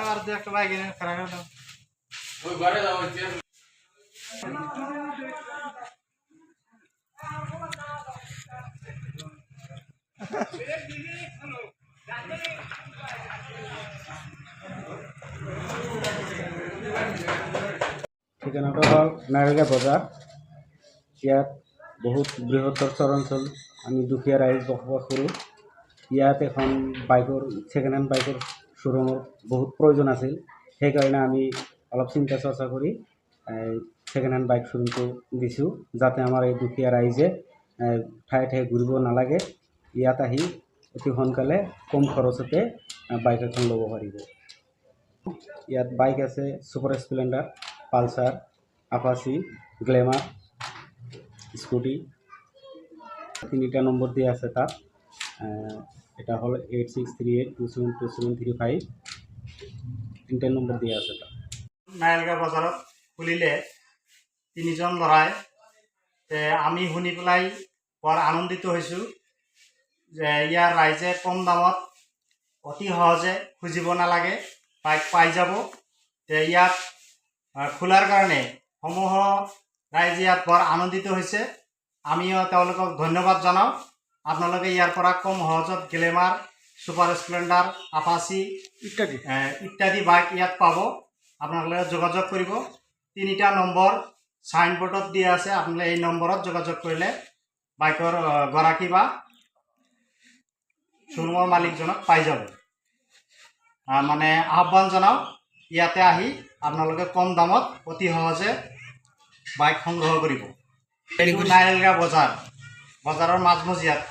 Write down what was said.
R দু একটা bike এনে খাৰাপ দাও ওই ঘৰে যাও ঠিকানাটা হল নাৰায়ণগা বজাৰ। ইয়াত বহুত বৃহত্তৰ চৰাঞ্চল আমি দুখীয়া ৰাইজ বসবাস কৰোঁ। ইয়াত এখন বাইকৰ ছেকেণ্ড হেণ্ড বাইকৰ শ্ব'ৰুমৰ বহুত প্ৰয়োজন আছিল। সেইকাৰণে আমি অলপ চিন্তা চৰ্চা কৰি ছেকেণ্ড হেণ্ড বাইক শ্ব'ৰুমটো দিছোঁ, যাতে আমাৰ এই দুখীয়া ৰাইজে ঠায়ে ঠায়ে ঘূৰিব নালাগে, ইয়াত আহি অতি সোনকালে কম খৰচতে বাইক এখন ল'ব পাৰিব। ইয়াত বাইক আছে super Splendor, Pulsar, Apache, glamour, scooty. 3টা নম্বৰ দিয়া আছে তাত। এটা হ'ল 8638272735। 3টা নম্বৰ দিয়া আছে তাত। নাৰায়ণগা বজাৰত খুলিলে 3জন ল'ৰাই আমি শুনি পেলাই বৰ আনন্দিত হৈছোঁ যে ইয়াৰ ৰাইজে কম দামত অতি সহজে খুজিব নালাগে, বাইক পাই যাব। ইয়াত খোলাৰ কাৰণে সমূহ ৰাইজে ইয়াত বৰ আনন্দিত হৈছে। আমিও তেওঁলোকক ধন্যবাদ জনাওঁ। আপোনালোকে ইয়াৰ পৰা কম সহজত গ্লেমাৰ, ছুপাৰ স্প্লেণ্ডাৰ, আপাচি ইত্যাদি বাইক ইয়াত পাব। আপোনালোকে যোগাযোগ কৰিব। 3টা নম্বৰ চাইনবোৰ্ডত দিয়া আছে, আপোনালোকে এই নম্বৰত যোগাযোগ কৰিলে বাইকৰ গৰাকী বা শ্ব'ৰুমৰ মালিকজনক পাই যাব। মানে আহ্বান জনাওঁ, ইয়াতে আহি আপোনালোকে কম দামত অতি সহজে বাইক সংগ্ৰহ কৰিব। নাৰায়ণগা বজাৰৰ মাজমজিয়াত